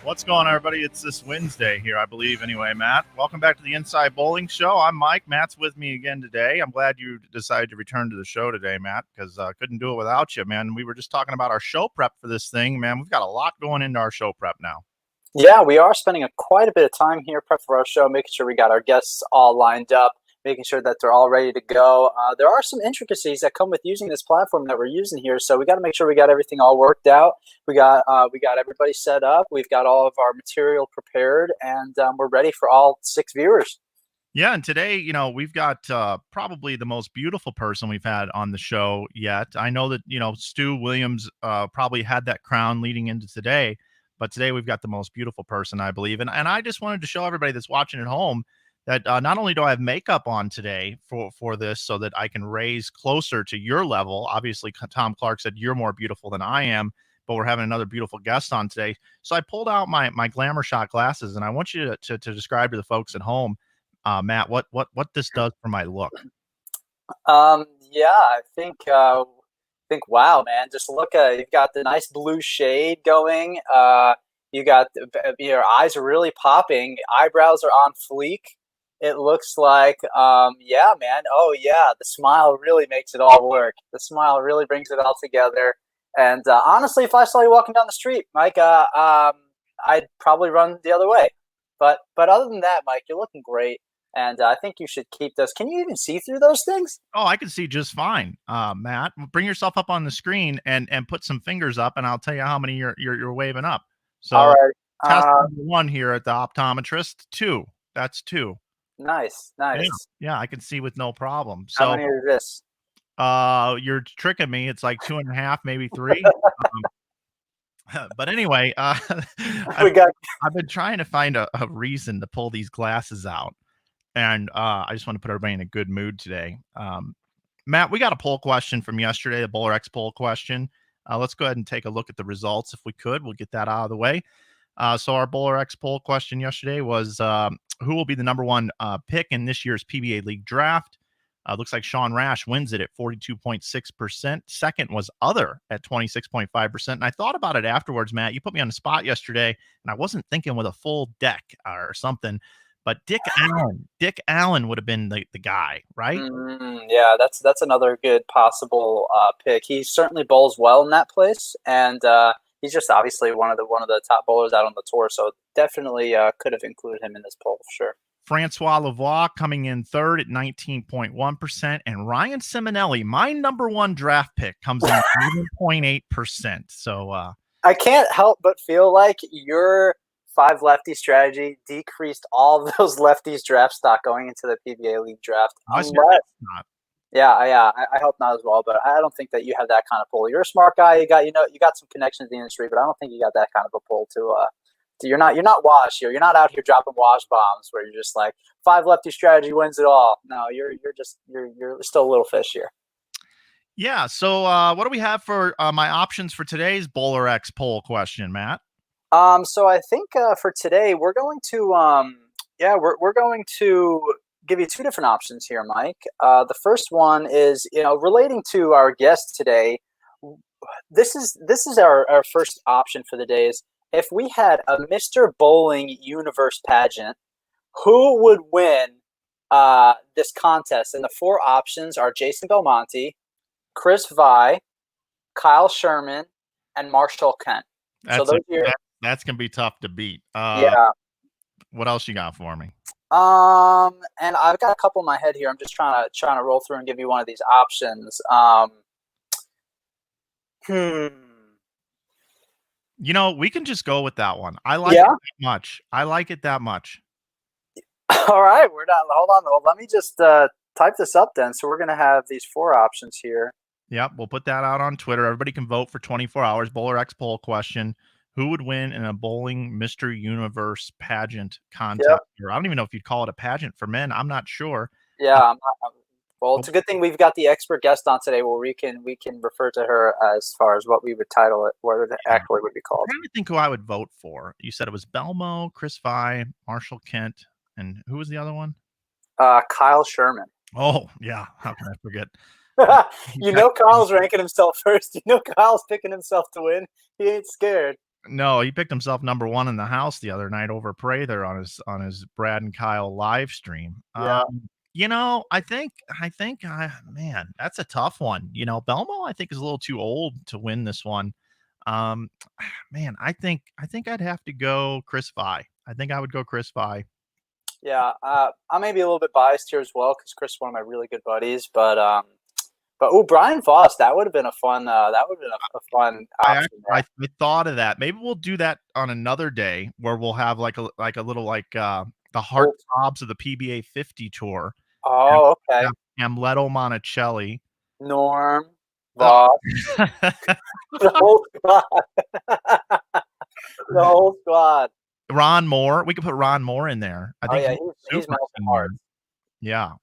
What's going on, everybody? It's this Wednesday here, I believe, anyway, Matt. Welcome back to the Inside Bowling Show. I'm Mike. Matt's with me again today. I'm glad you decided to return to the show today, Matt, because I couldn't do it without you, man. We were just talking about our show prep for this thing, man. We've got a lot going into our show prep now. Yeah, we are spending quite a bit of time here prep for our show, making sure we got our guests all lined up, making sure that they're all ready to go. There are some intricacies that come with using this platform that we're using here, so we got to make sure we got everything all worked out. We got everybody set up. We've got all of our material prepared, and we're ready for all 6 viewers. Yeah, and today, we've got probably the most beautiful person we've had on the show yet. I know that, Stu Williams probably had that crown leading into today, but today we've got the most beautiful person, I believe. And I just wanted to show everybody that's watching at home that not only do I have makeup on today for this so that I can raise closer to your level. Obviously, Tom Clark said you're more beautiful than I am, but we're having another beautiful guest on today. So I pulled out my Glamour Shot glasses, and I want you to describe to the folks at home, Matt, what this does for my look. Yeah, I think, wow, man, just look at, you've got the nice blue shade going. You got, your eyes are really popping. Eyebrows are on fleek. It looks like, yeah, man. Oh, yeah. The smile really makes it all work. The smile really brings it all together. And honestly, if I saw you walking down the street, Mike, I'd probably run the other way. But other than that, Mike, you're looking great. And I think you should keep those. Can you even see through those things? Oh, I can see just fine, Matt. Bring yourself up on the screen and put some fingers up, and I'll tell you how many you're waving up. So, all right. Test number 1 here at the optometrist. 2. That's 2. Nice. Yeah, I can see with no problem. So, how many is this? You're tricking me. It's like 2.5, maybe 3. But anyway, I've been trying to find a reason to pull these glasses out, and I just want to put everybody in a good mood today. Matt, we got a poll question from yesterday, the Bowler X poll question. Let's go ahead and take a look at the results if we could. We'll get that out of the way. So our Bowler X poll question yesterday was who will be the number 1 pick in this year's PBA League draft? Looks like Sean Rash wins it at 42.6%. Second was Other at 26.5%. And I thought about it afterwards, Matt. You put me on the spot yesterday, and I wasn't thinking with a full deck or something. But Dick Allen would have been the guy, right? Yeah, that's another good possible pick. He certainly bowls well in that place, and he's just obviously one of the top bowlers out on the tour. So definitely could have included him in this poll for sure. Francois Lavoie coming in third at 19.1%, and Ryan Simonelli, my number 1 draft pick, comes in at 7.8%. So I can't help but feel like your 5 lefty strategy decreased all of those lefties draft stock going into the PBA League draft. Yeah, I hope not as well, but I don't think that you have that kind of pull. You're a smart guy. You got some connections in the industry, but I don't think you got that kind of a pull to you're not wash here. You're not out here dropping wash bombs where you're just like 5 lefty strategy wins it all. No, you're still a little fish here. Yeah. So what do we have for my options for today's Bowler X poll question, Matt? So I think for today we're going to we're going to give you 2 different options here, Mike. The first one is relating to our guest today. This is our first option for the day. Is if we had a Mr. Bowling Universe pageant, who would win this contest, and the 4 options are Jason Belmonte, Chris Vi, Kyle Sherman, and Marshall Kent. That's gonna be tough to beat. Yeah. What else you got for me? And I've got a couple in my head here. I'm just trying to roll through and give you one of these options. You know, we can just go with that one. I like it that much. I like it that much. All right, we're not. Hold on. Let me just type this up then. So we're gonna have these 4 options here. Yep, we'll put that out on Twitter. Everybody can vote for 24 hours. Bowler X poll question: who would win in a bowling Mr. Universe pageant contest? Yep. I don't even know if you'd call it a pageant for men. I'm not sure. Yeah, well, it's a good thing we've got the expert guest on today, where we can refer to her as far as what we would title it, what it actually would be called. I'm trying to think who I would vote for. You said it was Belmo, Chris Vi, Marshall Kent, and who was the other one? Kyle Sherman. Oh, yeah. How can I forget? You know Kyle's ranking himself first. You know Kyle's picking himself to win. He ain't scared. No, he picked himself number 1 in the house the other night over Prather on his Brad and Kyle live stream. Yeah. You know, I think, man, that's a tough one. You know, Belmo, I think, is a little too old to win this one. Man, I think I'd have to go Chris Vi. I think I would go Chris Vi. Yeah, I may be a little bit biased here as well, because Chris is one of my really good buddies. But Brian Voss, that would have been a fun. A fun option. I thought of that. Maybe we'll do that on another day, where we'll have like a little the heartthrobs of the PBA 50 tour. Oh, okay. Amleto Monticelli, Norm, Voss, the whole squad. The whole squad. Ron Moore. We could put Ron Moore in there. I think he's melting hard. Yeah.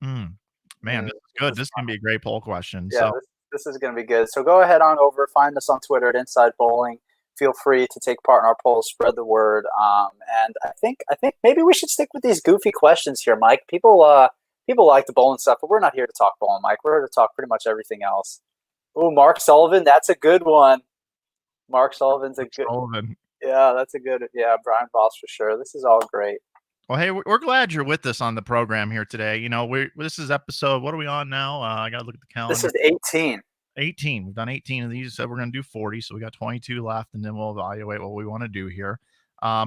Man, this is good. This is going to be a great poll question. Yeah, so this is going to be good. So go ahead on over. Find us on Twitter at InsideBowling. Feel free to take part in our polls. Spread the word. And I think maybe we should stick with these goofy questions here, Mike. People like the bowling stuff, but we're not here to talk bowling, Mike. We're here to talk pretty much everything else. Oh, Mark Sullivan. That's a good one. Mark Sullivan's a good one. Yeah, that's a good. Yeah, Brian Voss for sure. This is all great. Well, hey, we're glad you're with us on the program here today. You know, this is episode. What are we on now? I got to look at the calendar. This is 18. 18. We've done 18 of these. So we're going to do 40. So we got 22 left, and then we'll evaluate what we want to do here.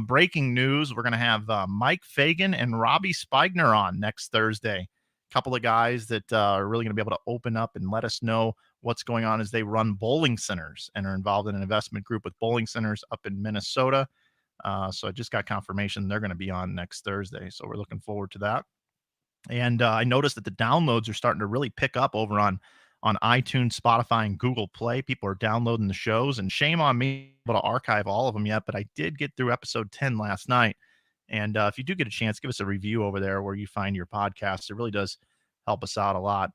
Breaking news: we're going to have Mike Fagan and Robbie Spigner on next Thursday. A couple of guys that are really going to be able to open up and let us know what's going on as they run bowling centers and are involved in an investment group with bowling centers up in Minnesota. So I just got confirmation they're going to be on next Thursday. So we're looking forward to that. And I noticed that the downloads are starting to really pick up over on iTunes, Spotify, and Google Play. People are downloading the shows, and shame on me able to archive all of them yet, but I did get through episode 10 last night. And if you do get a chance, give us a review over there where you find your podcast. It really does help us out a lot.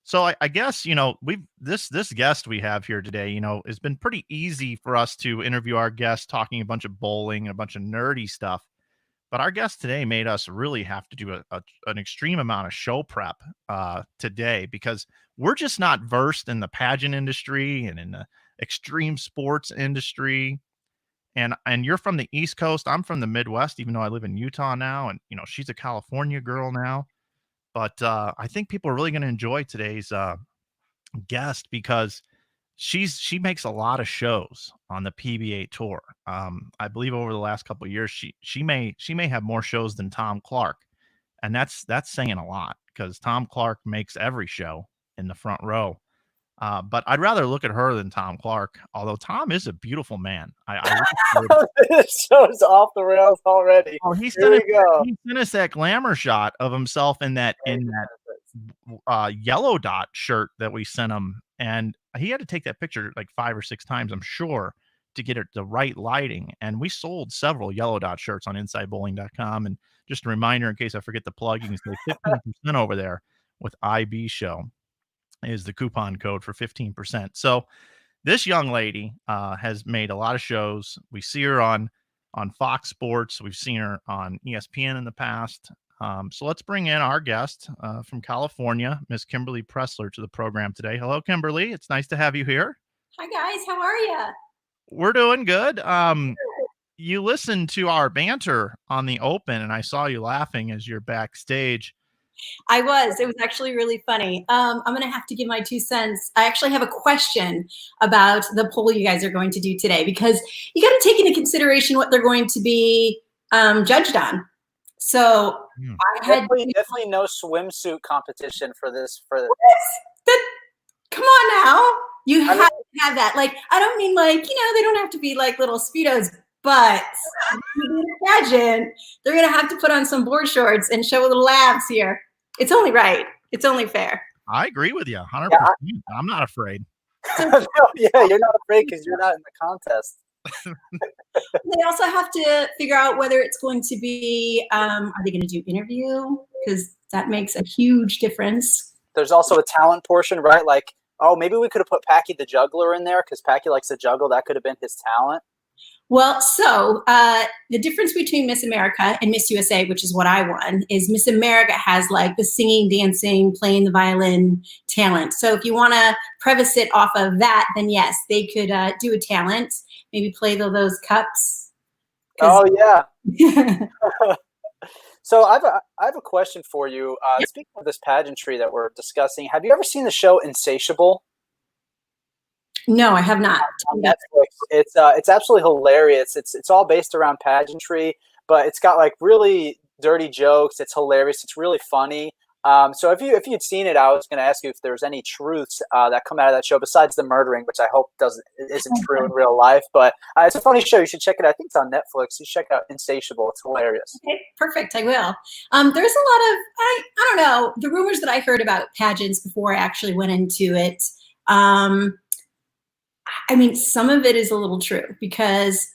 So I guess, you know, this guest we have here today, you know, it's been pretty easy for us to interview our guests talking a bunch of bowling and a bunch of nerdy stuff. But our guest today made us really have to do an extreme amount of show prep today, because we're just not versed in the pageant industry and in the extreme sports industry. And you're from the East Coast. I'm from the Midwest, even though I live in Utah now. And, you know, she's a California girl now. But I think people are really going to enjoy today's guest, because she makes a lot of shows on the PBA tour. I believe over the last couple of years, she may have more shows than Tom Clark. And that's saying a lot, because Tom Clark makes every show in the front row. But I'd rather look at her than Tom Clark, although Tom is a beautiful man. This show's off the rails already. Oh, he sent us that glamour shot of himself in that yellow dot shirt that we sent him, and he had to take that picture like 5 or 6 times, I'm sure, to get it the right lighting. And we sold several yellow dot shirts on InsideBowling.com. And just a reminder, in case I forget the plug, you can say 15% over there with IB Show is the coupon code for 15%. So this young lady has made a lot of shows. We see her on Fox Sports. We've seen her on ESPN in the past. So let's bring in our guest from California, Miss Kimberly Pressler, to the program today. Hello, Kimberly. It's nice to have you here. Hi, guys. How are you? We're doing good. You listened to our banter on the Open, and I saw you laughing as you're backstage. I was. It was actually really funny. I'm going to have to give my 2 cents. I actually have a question about the poll you guys are going to do today, because you got to take into consideration what they're going to be judged on. So I had definitely no swimsuit competition for this. Come on now. You have to have that. Like, I don't mean like, they don't have to be like little Speedos, but pageant, they're going to have to put on some board shorts and show little abs here. It's only right. It's only fair. I agree with you 100%. I'm not afraid. Yeah, you're not afraid because you're not in the contest. They also have to figure out whether it's going to be, are they going to do interview? Because that makes a huge difference. There's also a talent portion, right? Like, oh, maybe we could have put Packy the juggler in there because Packy likes to juggle. That could have been his talent. Well, so the difference between Miss America and Miss USA, which is what I won, is Miss America has like the singing, dancing, playing the violin talent. So if you want to preface it off of that, then yes, they could do a talent, maybe play those cups. Oh, yeah. So I have a question for you. Speaking of this pageantry that we're discussing, have you ever seen the show Insatiable? No, I have not. On Netflix. It's absolutely hilarious. It's all based around pageantry, but it's got like really dirty jokes. It's hilarious. It's really funny. So if you'd seen it, I was going to ask you if there's any truths that come out of that show besides the murdering, which I hope isn't true in real life. But it's a funny show. You should check it out. I think it's on Netflix. You should check out Insatiable. It's hilarious. Okay, perfect. I will. There's a lot of I don't know, the rumors that I heard about pageants before I actually went into it. I mean, some of it is a little true because,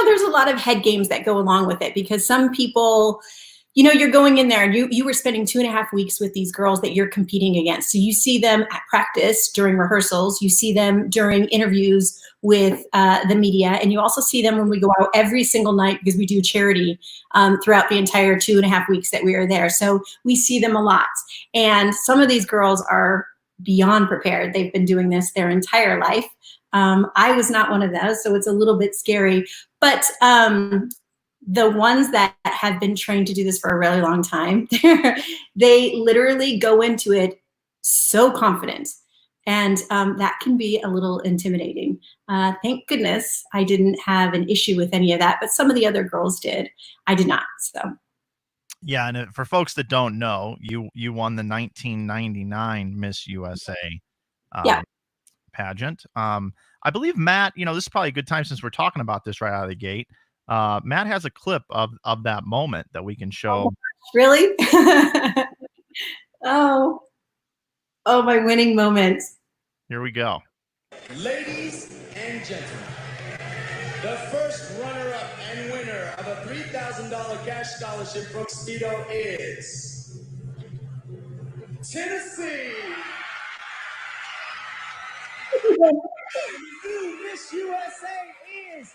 there's a lot of head games that go along with it because some people, you're going in there and you were spending 2.5 weeks with these girls that you're competing against. So you see them at practice during rehearsals, you see them during interviews with the media, and you also see them when we go out every single night because we do charity throughout the entire 2.5 weeks that we are there. So we see them a lot. And some of these girls are beyond prepared. They've been doing this their entire life. I was not one of those, so it's a little bit scary. But the ones that have been trained to do this for a really long time, they literally go into it so confident. And that can be a little intimidating. Thank goodness I didn't have an issue with any of that, but some of the other girls did. I did not, so. Yeah, and for folks that don't know, you won the 1999 Miss USA pageant. I believe Matt, this is probably a good time since we're talking about this right out of the gate. Matt has a clip of that moment that we can show. Oh, really? Oh, my winning moment. Here we go. Ladies and gentlemen, the first runner-up and winner of a $3,000 cash scholarship from Speedo is Tennessee. New Miss USA is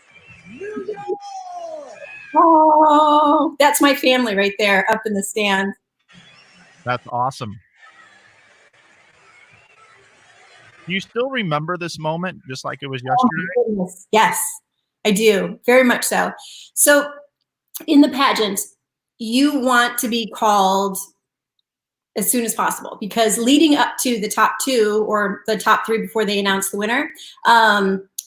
New York. Oh, that's my family right there up in the stand. That's awesome. Do you still remember this moment just like it was yesterday? Oh, yes, I do. Very much so. So in the pageant, you want to be called as soon as possible because leading up to the top 2 or the top 3 before they announce the winner,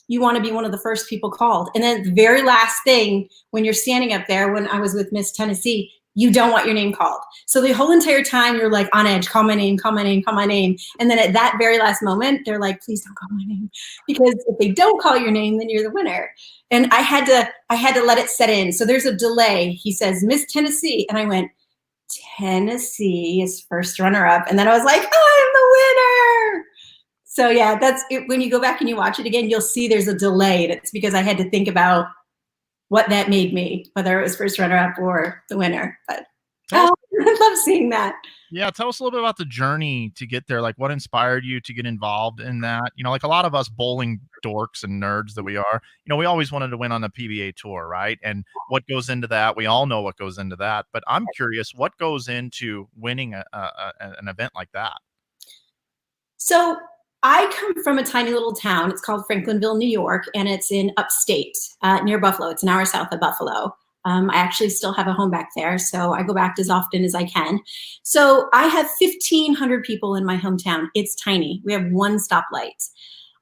you want to be one of the first people called. And then the very last thing when you're standing up there, when I was with Miss Tennessee, you don't want your name called. So the whole entire time you're like on edge, call my name, call my name, call my name. And then at that very last moment, they're like, please don't call my name. Because if they don't call your name, then you're the winner. And I had to let it set in. So there's a delay. He says, Miss Tennessee. And I went, Tennessee is first runner up. And then I was like, oh, I'm the winner. So yeah, that's it. When you go back and you watch it again, you'll see there's a delay. And it's because I had to think about what that made me, whether it was first runner up or the winner. But I love seeing that. Yeah, tell us a little bit about the journey to get there. Like, what inspired you to get involved in that? Like a lot of us bowling dorks and nerds that we are, we always wanted to win on the PBA tour, right? And what goes into that? We all know what goes into that. But I'm curious, what goes into winning an event like that? So I come from a tiny little town. It's called Franklinville, New York, and it's in upstate near Buffalo. It's an hour south of Buffalo. I actually still have a home back there, so I go back as often as I can. So I have 1,500 people in my hometown. It's tiny. We have one stoplight.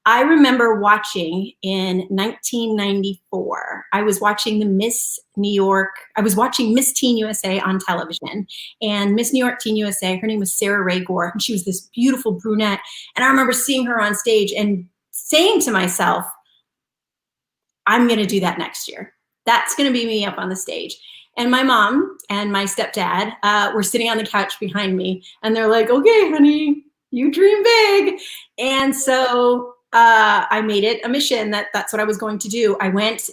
I remember watching in 1994, I was watching the Miss New York, I was watching Miss Teen USA on television, and Miss New York Teen USA, her name was Sarah Ray Gore, and she was this beautiful brunette. And I remember seeing her on stage and saying to myself, I'm gonna do that next year. That's gonna be me up on the stage. And my mom and my stepdad were sitting on the couch behind me, and they're like, okay, honey, you dream big. And so I made it a mission that that's what I was going to do. I went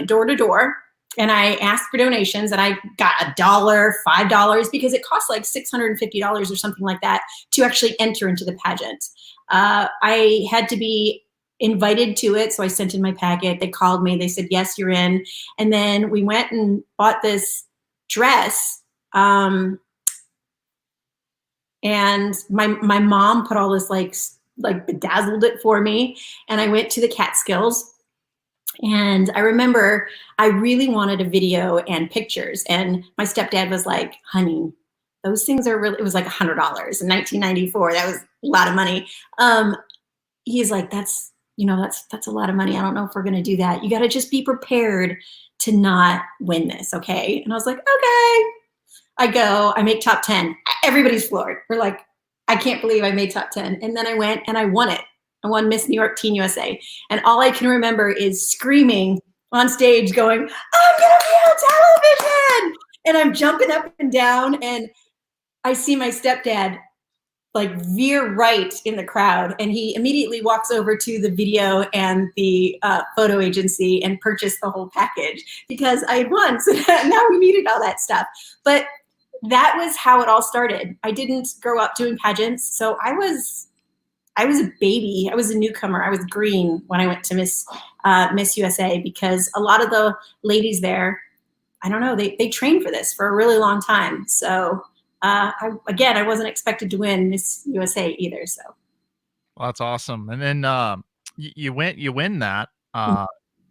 door to door, and I asked for donations, and I got $1, $5, because it costs like $650 or something like that to actually enter into the pageant. I had to be invited to it, so I sent in my packet. They called me, they said, yes, you're in. And then we went and bought this dress, and my mom put all this like bedazzled it for me, and I went to the Catskills. And I remember I really wanted a video and pictures, and my stepdad was like, honey, those things are really, it was like $100 in 1994. That was a lot of money. He's like, that's a lot of money. I don't know if we're going to do that. You got to just be prepared to not win this. Okay. And I was like, okay. I go, I make top 10. Everybody's floored. We're like, I can't believe I made top 10. And then I went and I won it. I won Miss New York Teen USA. And all I can remember is screaming on stage going, I'm going to be on television. And I'm jumping up and down, and I see my stepdad like veer right in the crowd, and he immediately walks over to the video and the photo agency and purchased the whole package because I had won. So now we needed all that stuff. But that was how it all started. I didn't grow up doing pageants, so I was a baby. I was a newcomer. I was green when I went to Miss USA, because a lot of the ladies there, I don't know, they trained for this for a really long time. So I wasn't expected to win Miss USA either. So, well, that's awesome. And then you win that.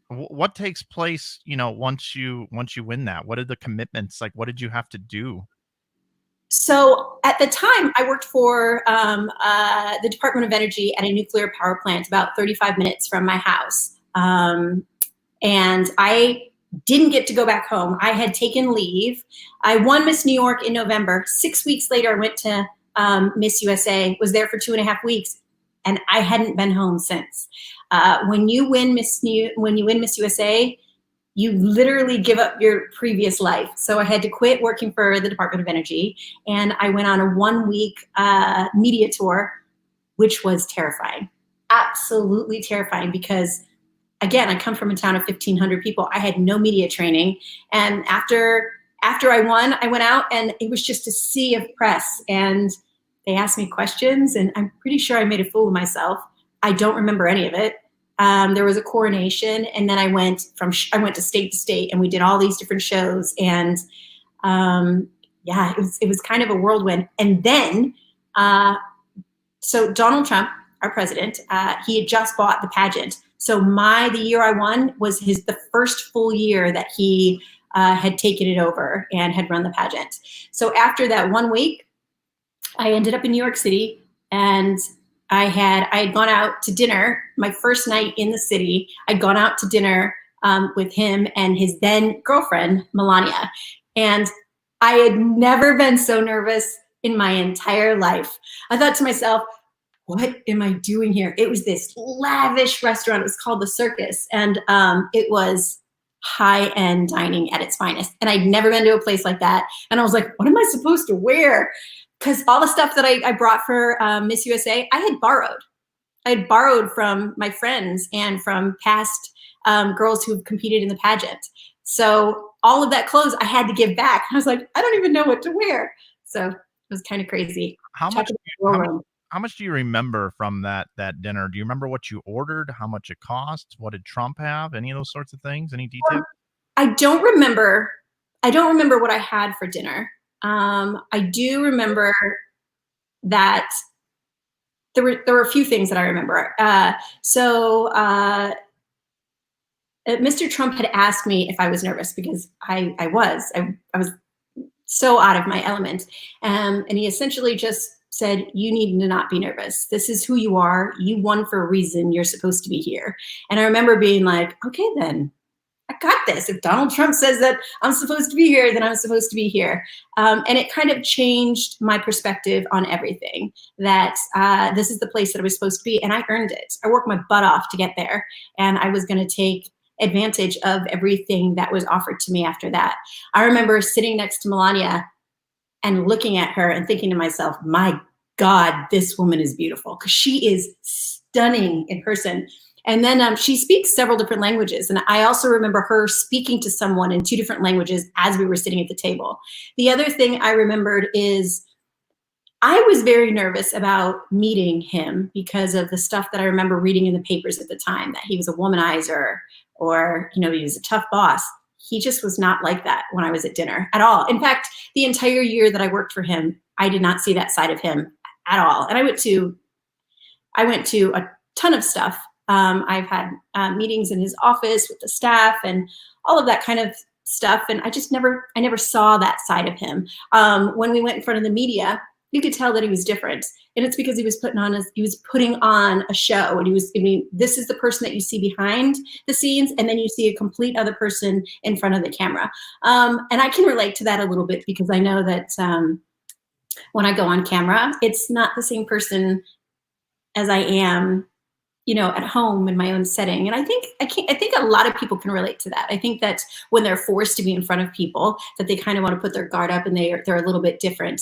What takes place, once you win that? What are the commitments? Like, what did you have to do? So at the time, I worked for the Department of Energy at a nuclear power plant about 35 minutes from my house. And I didn't get to go back home. I had taken leave. I won Miss New York in November. 6 weeks later, I went to Miss USA, was there for 2.5 weeks, and I hadn't been home since. When you win Miss USA, you literally give up your previous life. So I had to quit working for the Department of Energy, and I went on a 1-week media tour, which was terrifying, absolutely terrifying, because again, I come from a town of 1,500 people. I had no media training. And after I won, I went out, and it was just a sea of press, and they asked me questions, and I'm pretty sure I made a fool of myself. I don't remember any of it. There was a coronation, and then I went to state to state, and we did all these different shows, and it was kind of a whirlwind. And then, so Donald Trump, our president, he had just bought the pageant. So the year I won was the first full year that he had taken it over and had run the pageant. So after that 1 week, I ended up in New York City, and I had gone out to dinner my first night in the city. I'd gone out to dinner with him and his then girlfriend, Melania. And I had never been so nervous in my entire life. I thought to myself, what am I doing here? It was this lavish restaurant. It was called The Circus. And it was high-end dining at its finest. And I'd never been to a place like that. And I was like, what am I supposed to wear? Because all the stuff that I brought for Miss USA, I had borrowed. I had borrowed from my friends and from past girls who competed in the pageant. So all of that clothes I had to give back. I was like, I don't even know what to wear. So it was kind of crazy. How much do you remember from that dinner? Do you remember what you ordered, how much it cost? What did Trump have? Any of those sorts of things? Any details? I don't remember what I had for dinner. I do remember that there were a few things that I remember. So Mr. Trump had asked me if I was nervous, because I was so out of my element. And he essentially just said, you need to not be nervous. This is who you are. You won for a reason. You're supposed to be here. And I remember being like, okay, then I got this. If Donald Trump says that I'm supposed to be here, then I'm supposed to be here. And it kind of changed my perspective on everything, that this is the place that I was supposed to be, and I earned it. I worked my butt off to get there, and I was going to take advantage of everything that was offered to me after that. I remember sitting next to Melania and looking at her and thinking to myself, my God, this woman is beautiful, because she is stunning in person. And then she speaks several different languages. And I also remember her speaking to someone in 2 different languages as we were sitting at the table. The other thing I remembered is I was very nervous about meeting him because of the stuff that I remember reading in the papers at the time, that he was a womanizer, or, you know, he was a tough boss. He just was not like that when I was at dinner at all. In fact, the entire year that I worked for him, I did not see that side of him at all. And I went to a ton of stuff. I've had meetings in his office with the staff and all of that kind of stuff. And I never saw that side of him. When we went in front of the media, you could tell that he was different. And it's because he was putting on a show, and this is the person that you see behind the scenes, and then you see a complete other person in front of the camera. And I can relate to that a little bit, because I know that when I go on camera, it's not the same person as I am, you know, at home in my own setting. And I think a lot of people can relate to that. I think that when they're forced to be in front of people, that they kind of want to put their guard up, and they're a little bit different.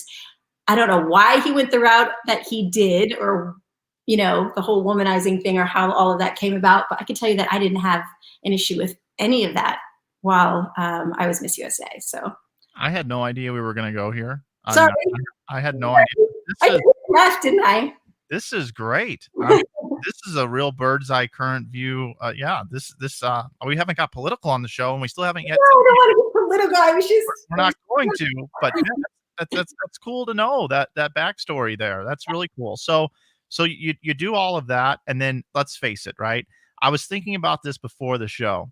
I don't know why he went the route that he did, or, you know, the whole womanizing thing, or how all of that came about. But I can tell you that I didn't have an issue with any of that while I was Miss USA. So I had no idea we were going to go here. Sorry. I had no idea. I laughed, didn't I? This is great. This is a real bird's eye current view. Yeah, this we haven't got political on the show, and we still haven't yet. No, I don't want to get political. I was just. We're not going to, but yeah, that's cool to know that backstory there. That's really cool. So you do all of that, and then let's face it, right? I was thinking about this before the show.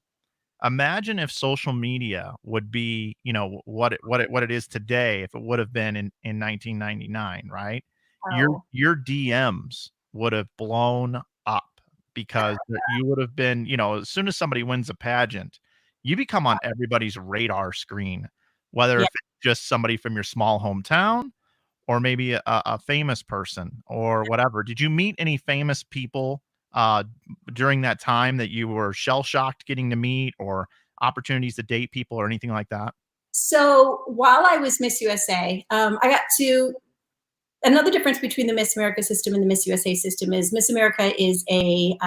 Imagine if social media would be, you know, what it is today, if it would have been in 1999, right? Oh. Your DMs would have blown up, because you would have been, you know, as soon as somebody wins a pageant, you become on everybody's radar screen, whether if it's just somebody from your small hometown, or maybe a famous person or whatever. Did you meet any famous people during that time that you were shell-shocked getting to meet, or opportunities to date people or anything like that? So while I was Miss USA, I got to. Another difference between the Miss America system and the Miss USA system is Miss America is it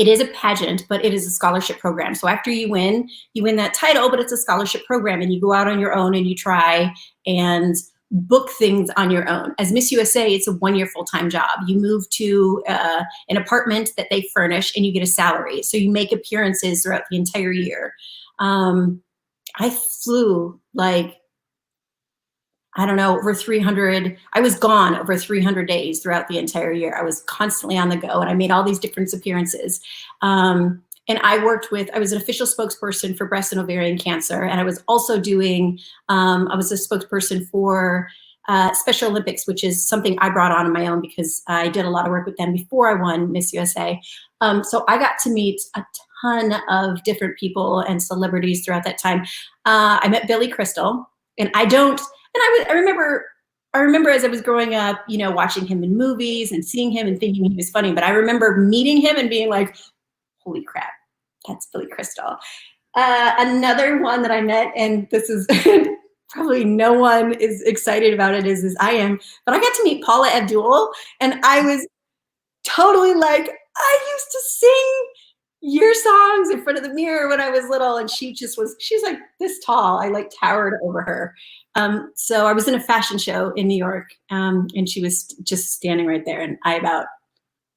is a pageant, but it is a scholarship program. So after you win that title, but it's a scholarship program, and you go out on your own and you try and book things on your own. As Miss USA, it's a 1-year full-time job. You move to an apartment that they furnish, and you get a salary. So you make appearances throughout the entire year. I flew over 300. I was gone over 300 days throughout the entire year. I was constantly on the go, and I made all these different appearances. And I was an official spokesperson for breast and ovarian cancer. And I was also I was a spokesperson for Special Olympics, which is something I brought on my own, because I did a lot of work with them before I won Miss USA. So I got to meet a ton of different people and celebrities throughout that time. I met Billy Crystal, and I remember as I was growing up, you know, watching him in movies and seeing him and thinking he was funny. But I remember meeting him and being like, holy crap, that's Billy Crystal. Another one that I met, and this is probably no one is excited about it as I am, but I got to meet Paula Abdul, and I was totally like, I used to sing your songs in front of the mirror when I was little, and she's like this tall. I towered over her. So I was in a fashion show in New York, and she was just standing right there, and I about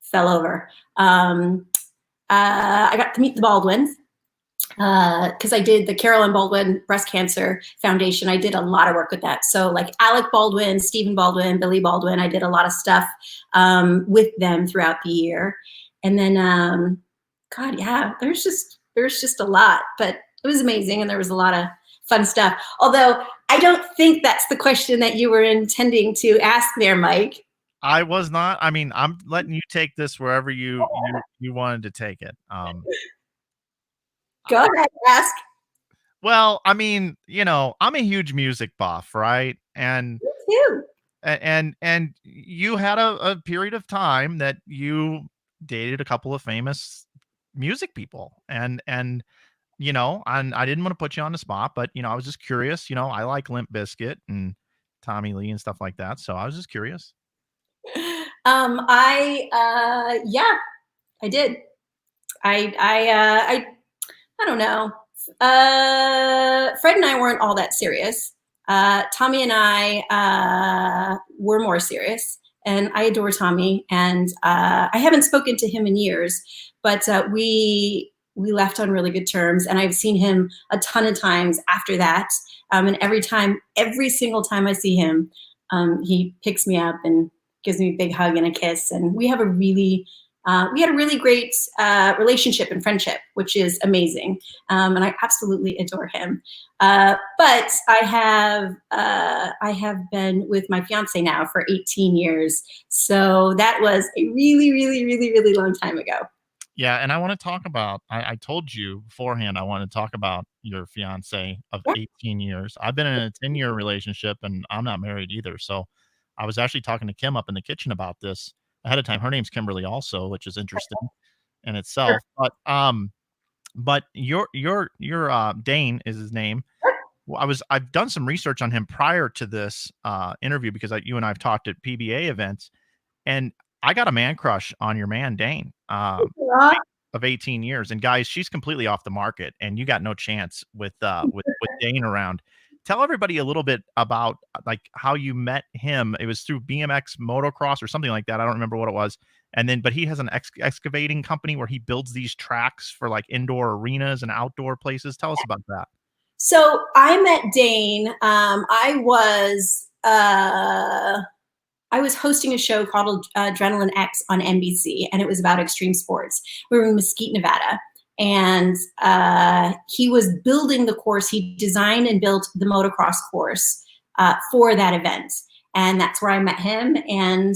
fell over. I got to meet the Baldwins, because I did the Carolyn Baldwin Breast Cancer Foundation. I did a lot of work with that. So like Alec Baldwin, Stephen Baldwin, Billy Baldwin, I did a lot of stuff with them throughout the year. And then God, yeah, there's just a lot, but it was amazing, and there was a lot of fun stuff. Although I don't think that's the question that you were intending to ask there, Mike. I was not. I mean, I'm letting you take this wherever you wanted to take it. Go ahead, ask. Well, I mean, I'm a huge music buff, right? And Me too. and you had a period of time that you dated a couple of famous music people, and and I didn't want to put you on the spot, but I was just curious. I like Limp Bizkit and Tommy Lee and stuff like that, so I was just curious. Yeah, I did. I don't know. Fred and I weren't all that serious. Tommy and I were more serious, and I adore Tommy, and I haven't spoken to him in years, but we left on really good terms, and I've seen him a ton of times after that. And every single time I see him, he picks me up and gives me a big hug and a kiss, and we had a really great relationship and friendship, which is amazing. And I absolutely adore him. But I have been with my fiance now for 18 years. So that was a really, really, really, really long time ago. Yeah, and I want to talk about, I told you beforehand, I want to talk about your fiance of 18 years. I've been in a 10-year relationship, and I'm not married either. So I was actually talking to Kim up in the kitchen about this ahead of time. Her name's Kimberly also, which is interesting in itself. But your Dane is his name. Well, I've done some research on him prior to this interview, because you and I have talked at PBA events, and I got a man crush on your man Dane of 18 years. And guys, she's completely off the market, and you got no chance with Dane around. Tell everybody a little bit about like how you met him. It was through BMX motocross or something like that. I don't remember what it was. But he has an excavating company where he builds these tracks for like indoor arenas and outdoor places. Tell us about that. So I met Dane. I was hosting a show called Adrenaline X on NBC, and it was about extreme sports. We were in Mesquite, Nevada. And he was building the course. He designed and built the motocross course for that event. And that's where I met him. And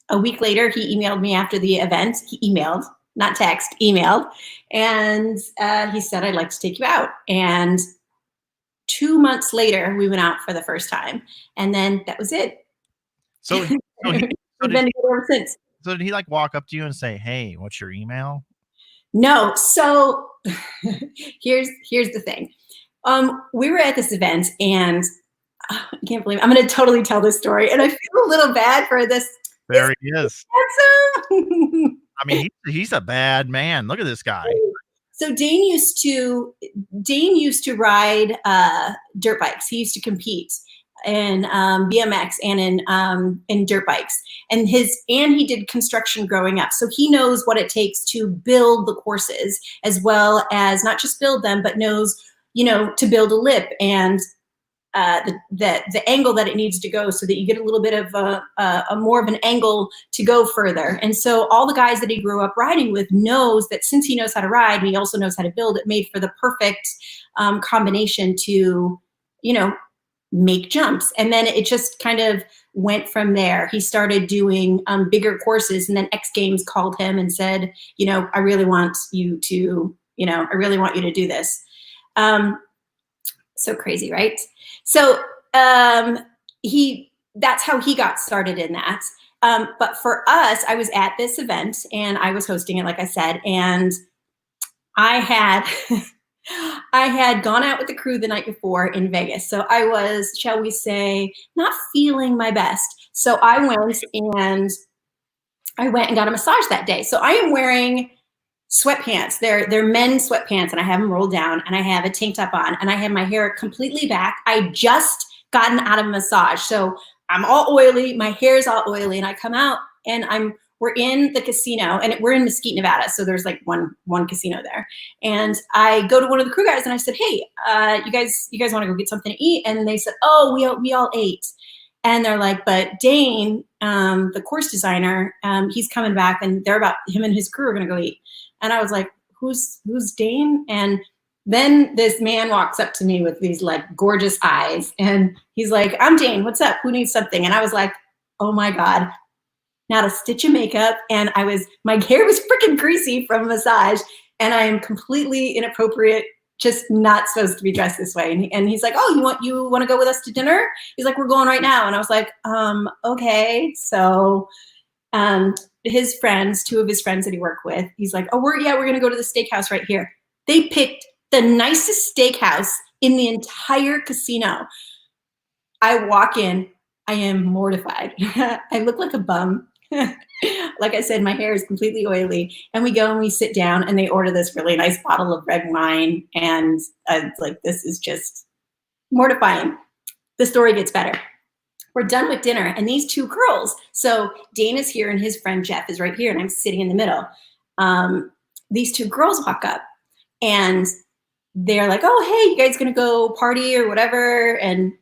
a week later, he emailed me after the event. He emailed, not text, emailed. And he said, I'd like to take you out. And 2 months later, we went out for the first time. And then that was it. So we've been together ever since. So did he like walk up to you and say, hey, what's your email? No. So here's the thing. We were at this event, and I can't believe I'm going to totally tell this story, and I feel a little bad for this. There he is. I mean, he's a bad man. Look at this guy. So Dane used to ride dirt bikes. He used to compete in BMX and in dirt bikes, and he did construction growing up. So he knows what it takes to build the courses, as well as not just build them, but knows, to build a lip and the angle that it needs to go, so that you get a little bit of a more of an angle to go further. And so all the guys that he grew up riding with knows that since he knows how to ride and he also knows how to build, it made for the perfect combination to, make jumps. And then it just kind of went from there. He started doing bigger courses, and then X Games called him and said, I really want you to do this. So crazy, right? So that's how he got started in that. But for us, I was at this event and I was hosting it, like I said, and I had gone out with the crew the night before in Vegas. So I was, shall we say, not feeling my best. So I went and got a massage that day. So I am wearing sweatpants. They're men's sweatpants, and I have them rolled down, and I have a tank top on, and I have my hair completely back. I just gotten out of a massage. So I'm all oily, my hair's all oily, and I come out and we're in the casino, and we're in Mesquite, Nevada. So there's like one casino there. And I go to one of the crew guys and I said, hey, you guys want to go get something to eat? And they said, oh, we all ate. And they're like, but Dane, the course designer, he's coming back, and him and his crew are going to go eat. And I was like, who's Dane? And then this man walks up to me with these like gorgeous eyes, and he's like, I'm Dane, what's up? Who needs something? And I was like, oh my God, not a stitch of makeup. And my hair was freaking greasy from a massage, and I am completely inappropriate, just not supposed to be dressed this way. And he's like, oh, you want to go with us to dinner? He's like, we're going right now. And I was like, okay. So his friends, two of his friends that he worked with, he's like, oh, we're going to go to the steakhouse right here. They picked the nicest steakhouse in the entire casino. I walk in, I am mortified. I look like a bum. Like I said, my hair is completely oily. And we go and we sit down, and they order this really nice bottle of red wine. And it's like, this is just mortifying. The story gets better. We're done with dinner, and these two girls, so Dane is here and his friend Jeff is right here, and I'm sitting in the middle. These two girls walk up, and they're like, oh, hey, you guys gonna go party or whatever? And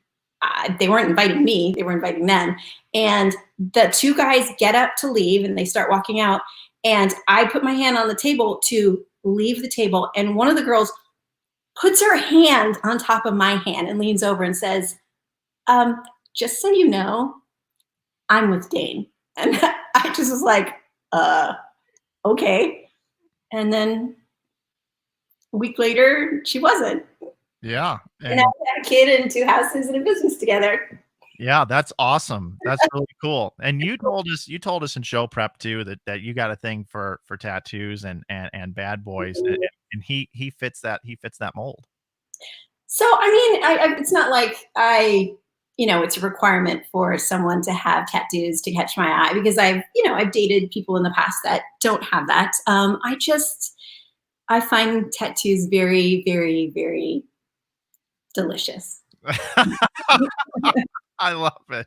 they weren't inviting me, they were inviting them. And the two guys get up to leave, and they start walking out. And I put my hand on the table to leave the table. And one of the girls puts her hand on top of my hand and leans over and says, just so you know, I'm with Dane. And I just was like, okay. And then a week later, she wasn't. Yeah. And I had a kid and two houses and a business together. Yeah, that's awesome. That's really cool. And you told us in show prep too that you got a thing for tattoos and bad boys, and he fits that mold. So I mean, it's not like it's a requirement for someone to have tattoos to catch my eye, because I've dated people in the past that don't have that. I find tattoos very, very, very delicious. I love it.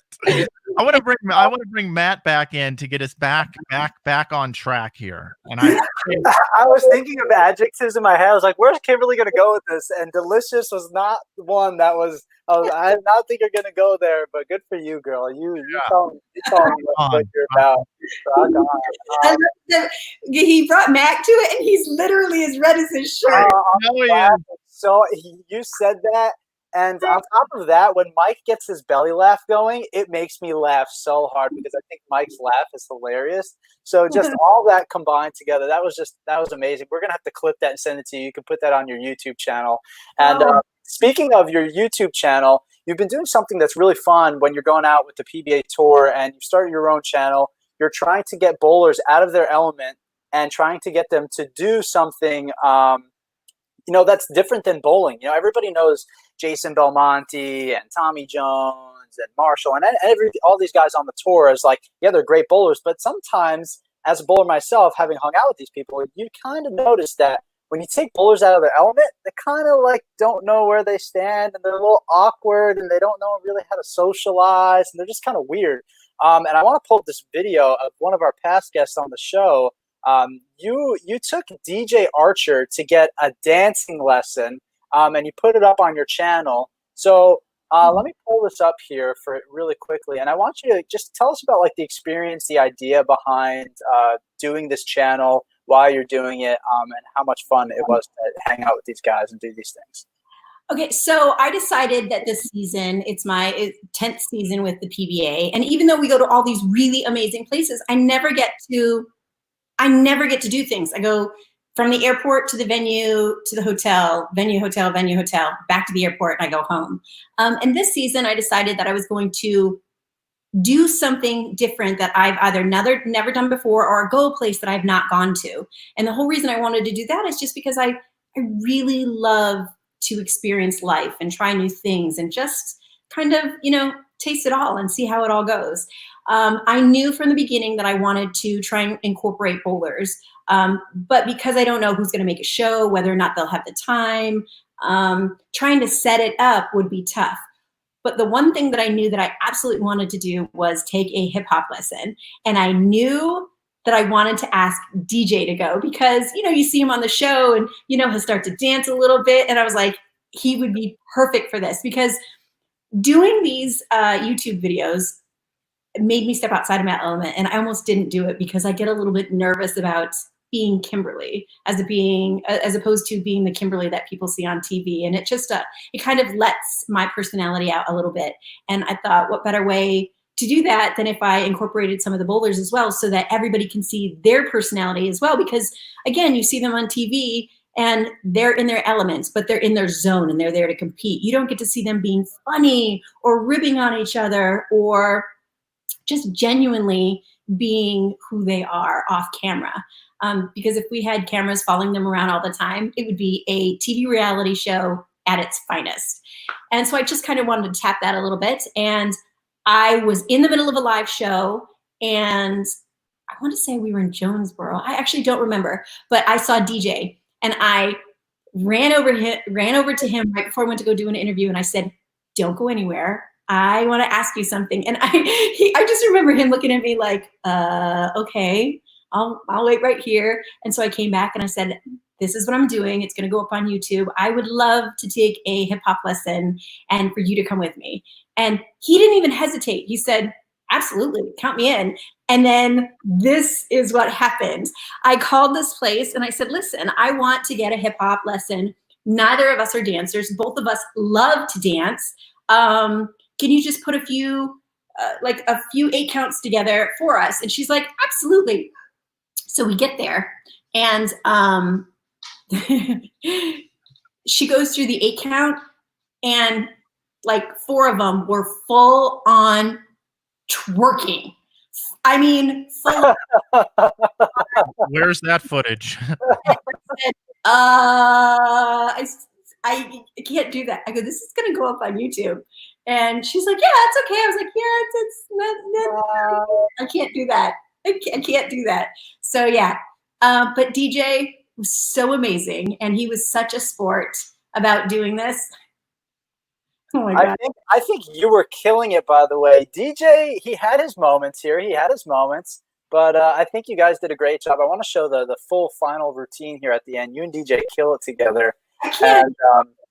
I want to bring Matt back in to get us back on track here. And I was thinking of adjectives in my head. I was like, where's Kimberly going to go with this? And delicious was not one that was. I did not think you're going to go there, but good for you, girl. You tell me what you're about. Rock on. He brought Mac to it, and he's literally as red as his shirt. So you said that. And on top of that, when Mike gets his belly laugh going, it makes me laugh so hard, because I think Mike's laugh is hilarious. So just all that combined together, that was amazing. We're going to have to clip that and send it to you. You can put that on your YouTube channel. And speaking of your YouTube channel, you've been doing something that's really fun when you're going out with the PBA Tour and you started your own channel. You're trying to get bowlers out of their element and trying to get them to do something that's different than bowling. Everybody knows Jason Belmonte and Tommy Jones and Marshall and all these guys on the tour is like, yeah, they're great bowlers. But sometimes, as a bowler myself, having hung out with these people, you kind of notice that when you take bowlers out of their element, they kind of like don't know where they stand, and they're a little awkward, and they don't know really how to socialize, and they're just kind of weird. And I want to pull up this video of one of our past guests on the show. You took DJ Archer to get a dancing lesson, and you put it up on your channel. So let me pull this up here for it really quickly. And I want you to just tell us about like the experience, the idea behind doing this channel, why you're doing it, and how much fun it was to hang out with these guys and do these things. Okay, so I decided that this season, it's my 10th season with the PBA. And even though we go to all these really amazing places, I never get to do things. I go from the airport to the venue, to the hotel, venue, hotel, back to the airport, and I go home. And this season, I decided that I was going to do something different that I've either never done before, or go a place that I've not gone to. And the whole reason I wanted to do that is just because I really love to experience life and try new things and just kind of, taste it all and see how it all goes. I knew from the beginning that I wanted to try and incorporate bowlers, but because I don't know who's going to make a show, whether or not they'll have the time, trying to set it up would be tough. But the one thing that I knew that I absolutely wanted to do was take a hip hop lesson. And I knew that I wanted to ask DJ to go because, you see him on the show and, he'll start to dance a little bit. And I was like, he would be perfect for this because doing these YouTube videos made me step outside of my element, and I almost didn't do it because I get a little bit nervous about being Kimberly as opposed to being the Kimberly that people see on TV. And it just, it kind of lets my personality out a little bit. And I thought, what better way to do that than if I incorporated some of the bowlers as well, so that everybody can see their personality as well. Because again, you see them on TV and they're in their elements, but they're in their zone and they're there to compete. You don't get to see them being funny or ribbing on each other or just genuinely being who they are off camera. Because if we had cameras following them around all the time, it would be a TV reality show at its finest. And so I just kind of wanted to tap that a little bit. And I was in the middle of a live show, and I want to say we were in Jonesboro. I actually don't remember, but I saw DJ, and I ran over to him right before I went to go do an interview, and I said, "Don't go anywhere. I want to ask you something." And I just remember him looking at me like, okay, I'll wait right here. And so I came back and I said, "This is what I'm doing. It's going to go up on YouTube. I would love to take a hip hop lesson and for you to come with me." And he didn't even hesitate. He said, "Absolutely, count me in." And then this is what happened. I called this place and I said, "Listen, I want to get a hip hop lesson. Neither of us are dancers. Both of us love to dance. Can you just put a few 8 counts together for us?" And she's like, "Absolutely." So we get there, and she goes through the 8 count, and like 4 of them were full on twerking. I mean, full. Where's that footage? I can't do that. I go, "This is going to go up on YouTube." And she's like, "Yeah, it's okay." I was like, "Yeah, it's not, I can't do that. I can't do that." So yeah, but DJ was so amazing, and he was such a sport about doing this. Oh my God. I think you were killing it, by the way. DJ, he had his moments here. He had his moments. But I think you guys did a great job. I want to show the full final routine here at the end. You and DJ kill it together. I can't.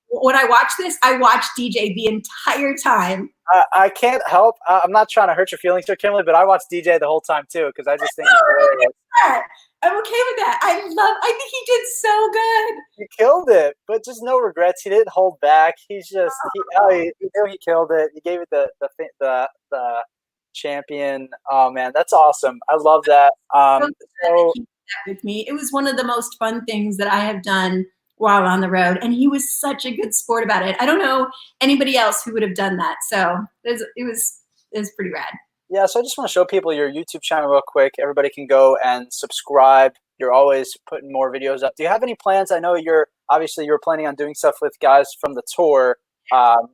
When I watch this, I watch DJ the entire time. I can't help. I'm not trying to hurt your feelings here, Kimberly, but I watch DJ the whole time too, because I just think I'm okay with that. I think he did so good. He killed it, but just no regrets. He didn't hold back. He's just he knew he killed it. He gave it the champion. Oh man, that's awesome. I love that. With me, it was one of the most fun things that I have done while on the road, and he was such a good sport about it. I don't know anybody else who would have done that, so it was pretty rad. Yeah, so I just want to show people your YouTube channel real quick. Everybody can go and subscribe. You're always putting more videos up. Do you have any plans? I know you're planning on doing stuff with guys from the tour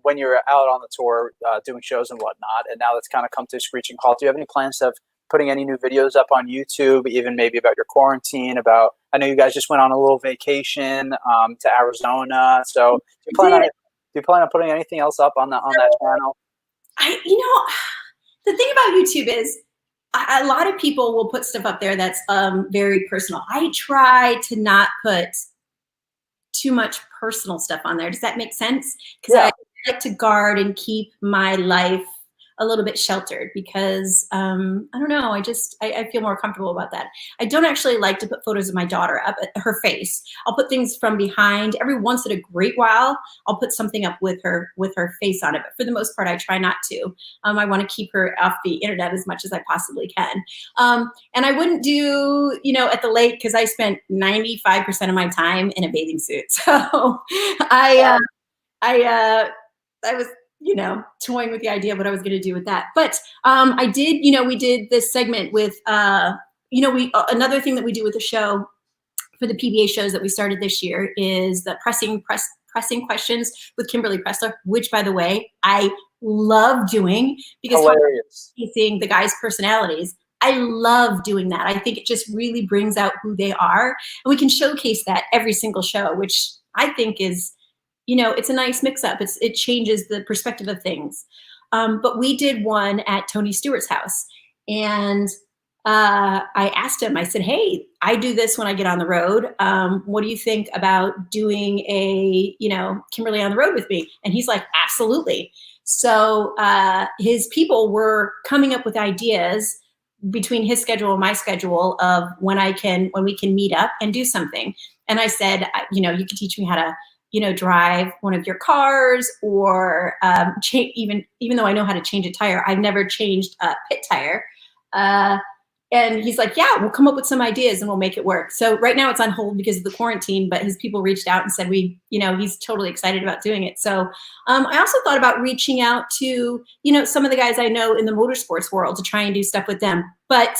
when you're out on the tour doing shows and whatnot, and now that's kind of come to a screeching halt. Do you have any plans of putting any new videos up on YouTube, even maybe about your quarantine? I know you guys just went on a little vacation to Arizona. So do you plan on putting anything else up on that channel? The thing about YouTube is a lot of people will put stuff up there that's very personal. I try to not put too much personal stuff on there. Does that make sense? Because I like to guard and keep my life a little bit sheltered, because I don't know, I feel more comfortable about that. I don't actually like to put photos of my daughter up, her face. I'll put things from behind. Every once in a great while, I'll put something up with her face on it. But for the most part, I try not to. I want to keep her off the internet as much as I possibly can. And I wouldn't do, at the lake, because I spent 95% of my time in a bathing suit. So I was toying with the idea of what I was going to do with that. But I did, we did this segment with, another thing that we do with the show for the PBA shows that we started this year is the pressing questions with Kimberly Pressler, which, by the way, I love doing, because seeing the guys' personalities. I love doing that. I think it just really brings out who they are, and we can showcase that every single show, which I think is, it's a nice mix-up. It changes the perspective of things. But we did one at Tony Stewart's house, and I asked him, I said, "Hey, I do this when I get on the road. What do you think about doing a, Kimberly on the road with me?" And he's like, "Absolutely." So his people were coming up with ideas between his schedule and my schedule of when we can meet up and do something. And I said, you know, you could teach me how to, you know, drive one of your cars, or even though I know how to change a tire, I've never changed a pit tire. And he's like, yeah, we'll come up with some ideas and we'll make it work. So right now it's on hold because of the quarantine, but his people reached out and said, he's totally excited about doing it. So I also thought about reaching out to, you know, some of the guys I know in the motorsports world to try and do stuff with them, but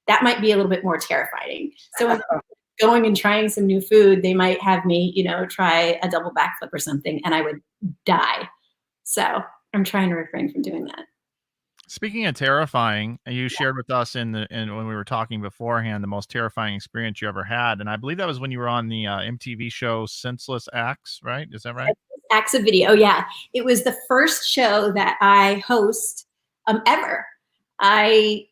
that might be a little bit more terrifying. So going and trying some new food, they might have me, you know, try a double backflip or something and I would die. So I'm trying to refrain from doing that. Speaking of terrifying, you shared with us in when we were talking beforehand, the most terrifying experience you ever had. And I believe that was when you were on the MTV show Senseless Acts, right? Is that right? Acts of Video. Yeah. It was the first show that I host ever. It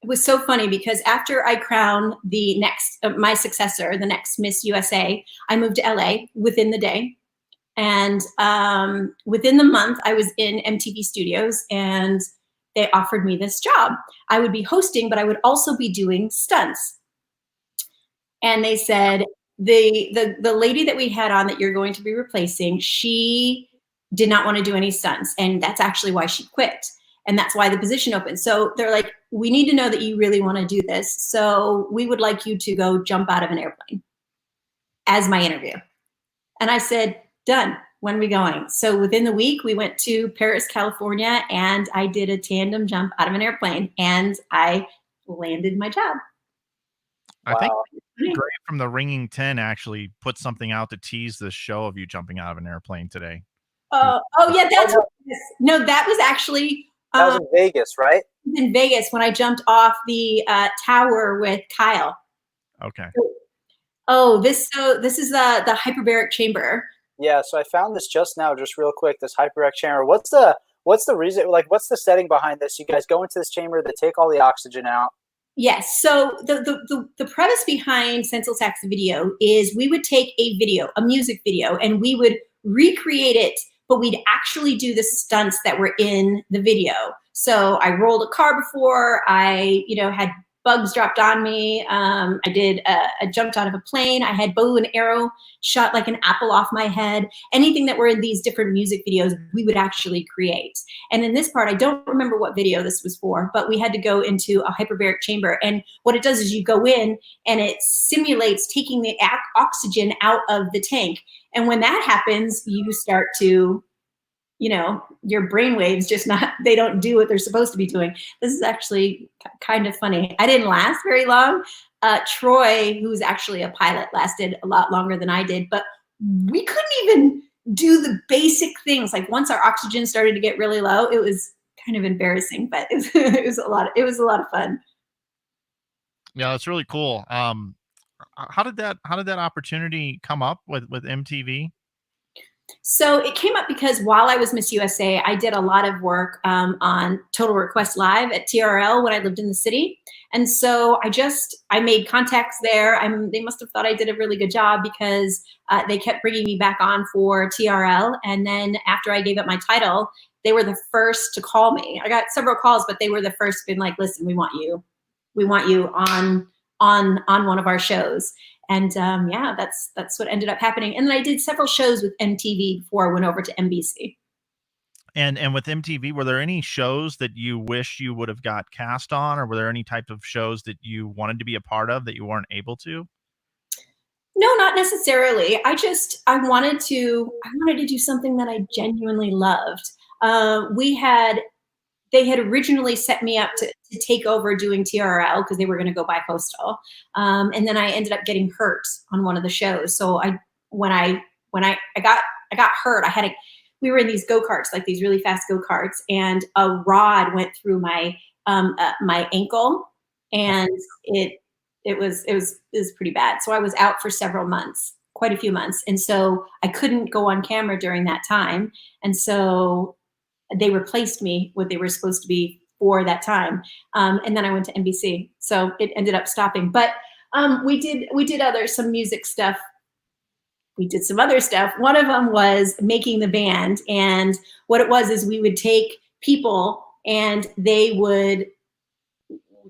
was so funny because after I crowned the next, my successor, the next Miss USA, I moved to LA within the day. And within the month, I was in MTV Studios and they offered me this job. I would be hosting, but I would also be doing stunts. And they said, the lady that we had on that you're going to be replacing, she did not want to do any stunts. And that's actually why she quit. And that's why the position opened. So they're like, we need to know that you really want to do this. So we would like you to go jump out of an airplane as my interview. And I said, done. When are we going? So within the week, we went to Paris, California, and I did a tandem jump out of an airplane, and I landed my job. I think Gray from the Ringing 10 actually put something out to tease this show of you jumping out of an airplane today. Oh yeah, that was actually that was in Vegas, right? In Vegas when I jumped off the tower with Kyle. Okay. Oh, this is the hyperbaric chamber. Yeah, so I found this just now, just real quick, this hyperbaric chamber. What's the reason, like, what's the setting behind this? You guys go into this chamber, they take all the oxygen out. Yes, so the premise behind Senseless Acts Video is we would take a video, a music video, and we would recreate it, but we'd actually do the stunts that were in the video. So I rolled a car before, I, you know, had bugs dropped on me. I jumped out of a plane. I had bow and arrow shot like an apple off my head. Anything that were in these different music videos, we would actually create. And in this part, I don't remember what video this was for, but we had to go into a hyperbaric chamber. And what it does is you go in and it simulates taking the oxygen out of the tank. And when that happens, you start to, you know, your brain waves they don't do what they're supposed to be doing. This is actually kind of funny. I didn't last very long. Troy, who's actually a pilot, lasted a lot longer than I did, but we couldn't even do the basic things. Like once our oxygen started to get really low, it was kind of embarrassing, but it was a lot of fun. Yeah, that's really cool. How did that opportunity come up with MTV? So it came up because while I was Miss USA, I did a lot of work on Total Request Live at TRL when I lived in the city. And so I made contacts there. They must have thought I did a really good job because they kept bringing me back on for TRL. And then after I gave up my title, they were the first to call me. I got several calls, but they were the first being like, listen, we want you on one of our shows. And yeah, that's what ended up happening. And then I did several shows with MTV before I went over to NBC. And with MTV, were there any shows that you wish you would have got cast on, or were there any type of shows that you wanted to be a part of that you weren't able to? No, not necessarily. I wanted to do something that I genuinely loved. They had originally set me up to take over doing TRL because they were going to go bi-coastal. And then I ended up getting hurt on one of the shows. So when I got hurt, we were in these go-karts, like these really fast go-karts, and a rod went through my ankle, and it was pretty bad. So I was out for several months, quite a few months. And so I couldn't go on camera during that time. And so they replaced me what they were supposed to be for that time. And then I went to NBC. So it ended up stopping. But we did some music stuff we did some other stuff. One of them was making the band. And what it was is we would take people and they would,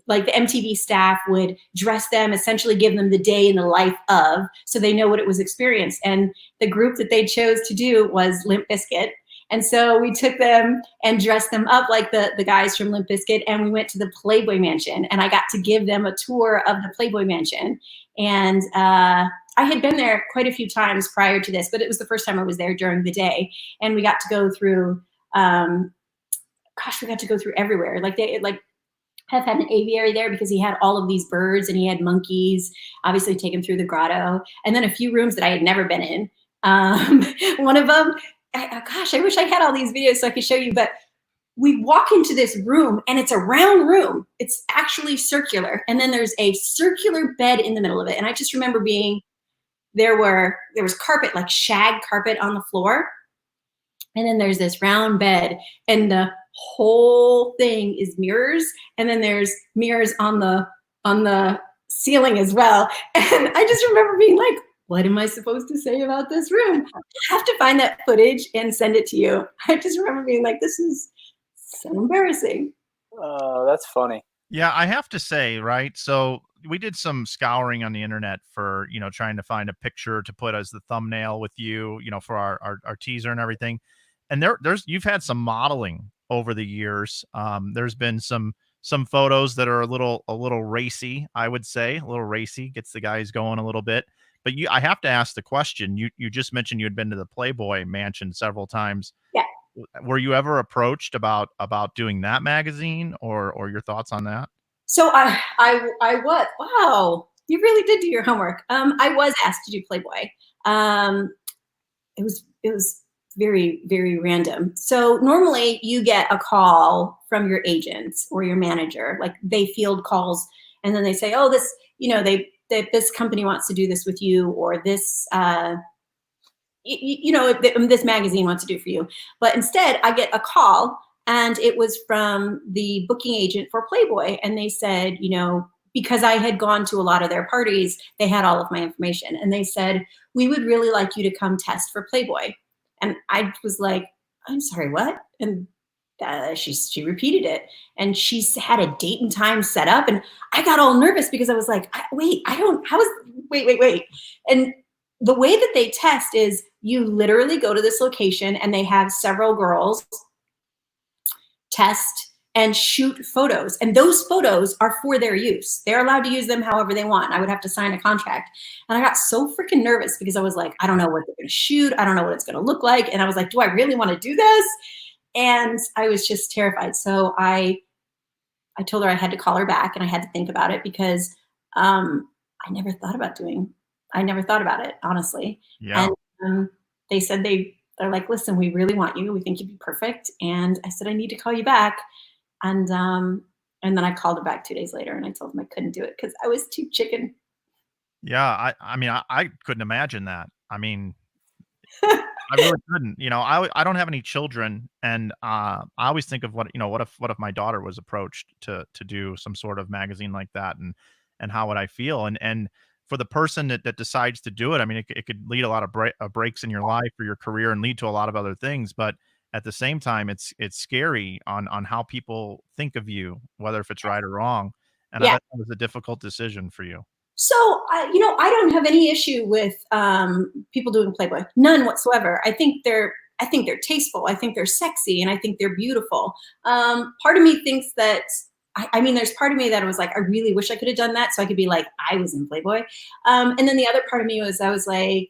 like the MTV staff would dress them, essentially give them the day in the life of, so they know what it was experienced. And the group that they chose to do was Limp Bizkit. And so we took them and dressed them up like the guys from Limp Bizkit, and we went to the Playboy Mansion, and I got to give them a tour of the Playboy Mansion. And I had been there quite a few times prior to this, but it was the first time I was there during the day. And we got to go through, we got to go through everywhere. Like they have had an aviary there because he had all of these birds, and he had monkeys, obviously take him through the grotto, and then a few rooms that I had never been in. One of them, I wish I had all these videos so I could show you, but we walk into this room and it's a round room. It's actually circular. And then there's a circular bed in the middle of it. And I just remember there was carpet, like shag carpet on the floor. And then there's this round bed, and the whole thing is mirrors. And then there's mirrors on the ceiling as well. And I just remember being like, what am I supposed to say about this room? I have to find that footage and send it to you. I just remember being like, this is so embarrassing. Oh, that's funny. Yeah, I have to say, right? So we did some scouring on the internet for, trying to find a picture to put as the thumbnail with you, for our teaser and everything. And you've had some modeling over the years. There's been some photos that are a little racy, I would say, a little racy, gets the guys going a little bit. But I have to ask the question. You just mentioned you had been to the Playboy Mansion several times. Yeah. Were you ever approached about doing that magazine, or your thoughts on that? So I was. Wow, you really did do your homework. I was asked to do Playboy. It was very, very random. So normally you get a call from your agent or your manager, like they field calls, and then they say, oh, this, this company wants to do this with you, or this, this magazine wants to do for you. But instead I get a call, and it was from the booking agent for Playboy. And they said, because I had gone to a lot of their parties, they had all of my information. And they said, we would really like you to come test for Playboy. And I was like, I'm sorry, what? And she repeated it, and she had a date and time set up, and I got all nervous because I was like, wait. And the way that they test is you literally go to this location, and they have several girls test and shoot photos, and those photos are for their use. They're allowed to use them however they want. I would have to sign a contract. And I got so freaking nervous because I was like, I don't know what they're going to shoot. I don't know what it's going to look like. And I was like, do I really want to do this? And I was just terrified. So I told her I had to call her back, and I had to think about it because I never thought about it, honestly. Yeah. And they said they're like, listen, we really want you. We think you'd be perfect. And I said, I need to call you back. And then I called her back 2 days later, and I told them I couldn't do it because I was too chicken. Yeah, I couldn't imagine that. I mean, I really couldn't. I don't have any children, and I always think of what if my daughter was approached to do some sort of magazine like that, and how would I feel? And for the person that decides to do it, I mean, it could lead a lot of breaks in your life or your career, and lead to a lot of other things. But at the same time, it's scary on how people think of you, whether if it's right or wrong. And I bet that was a difficult decision for you. So, I don't have any issue with people doing Playboy, none whatsoever. I think they're tasteful. I think they're sexy, and I think they're beautiful. Part of me thinks that, there's part of me that was like, I really wish I could have done that so I could be like, I was in Playboy. And then the other part of me I was like,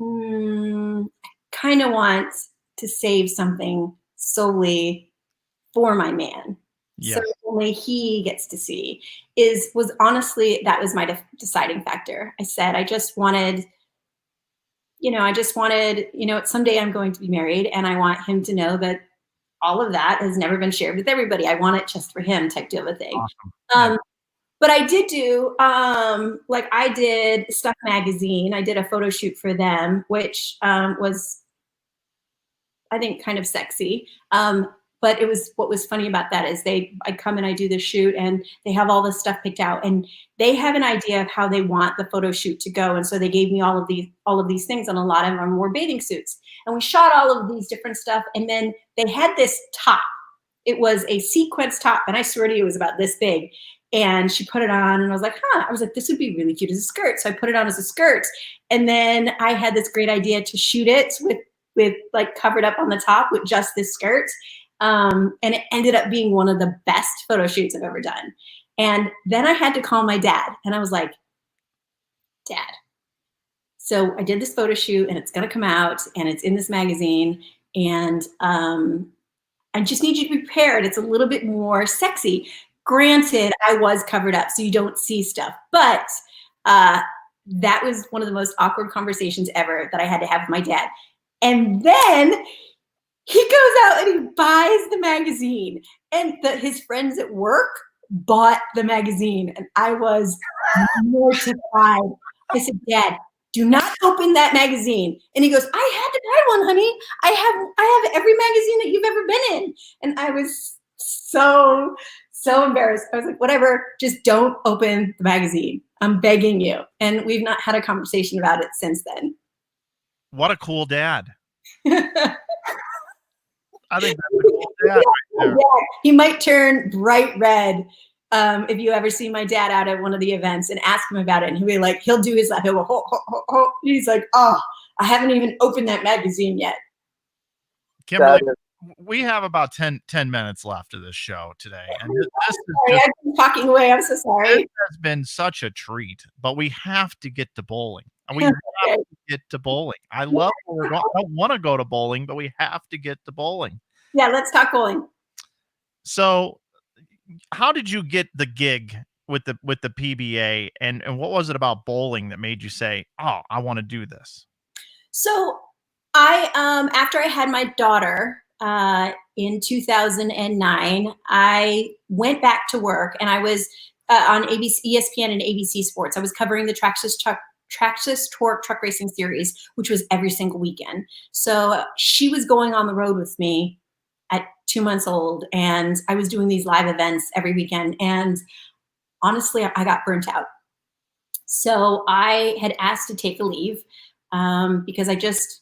I kind of want to save something solely for my man. Yeah. So only he gets to see was honestly, that was my deciding factor. I said, I just wanted, someday I'm going to be married, and I want him to know that all of that has never been shared with everybody. I want it just for him, type deal of thing. Awesome. But I did do, I did Stuff Magazine. I did a photo shoot for them, which was, I think, kind of sexy. But what was funny about that is I come and I do the shoot and they have all this stuff picked out and they have an idea of how they want the photo shoot to go. And so they gave me all of these things, and a lot of them wore bathing suits. And we shot all of these different stuff. And then they had this top. It was a sequence top. And I swear to you, it was about this big. And she put it on and I was like, this would be really cute as a skirt. So I put it on as a skirt. And then I had this great idea to shoot it with like covered up on the top with just this skirt. And it ended up being one of the best photo shoots I've ever done. And then I had to call my dad and I was like, Dad, so I did this photo shoot and it's going to come out and it's in this magazine. And I just need you to be prepared. It's a little bit more sexy. Granted, I was covered up, so you don't see stuff. But that was one of the most awkward conversations ever that I had to have with my dad. And then he goes out and he buys the magazine, and his friends at work bought the magazine, and I was mortified. I said, Dad, do not open that magazine. And he goes, I had to buy one, honey. I have every magazine that you've ever been in. And I was so embarrassed. I was like, whatever, just don't open the magazine. I'm begging you. And we've not had a conversation about it since then. What a cool dad. I think that's a cool dad right there. Yeah, he might turn bright red if you ever see my dad out at one of the events and ask him about it. And he'll do his laugh. He'll go, ho, ho, ho, ho. He's like, oh, I haven't even opened that magazine yet. Kimberly, we have about 10 minutes left of this show today. And I've been talking away. I'm so sorry. This has been such a treat, but we have to get to bowling. And we have to get to bowling. I love where we're going. I don't want to go to bowling, but we have to get to bowling. Yeah, let's talk bowling. So how did you get the gig with the PBA, and what was it about bowling that made you say, oh, I want to do this? So I after I had my daughter in 2009, I went back to work, and I was on ESPN and ABC Sports. I was covering the Traxxas Torque Truck Racing Series, which was every single weekend. So she was going on the road with me at 2 months old, and I was doing these live events every weekend. And honestly, I got burnt out. So I had asked to take a leave because I just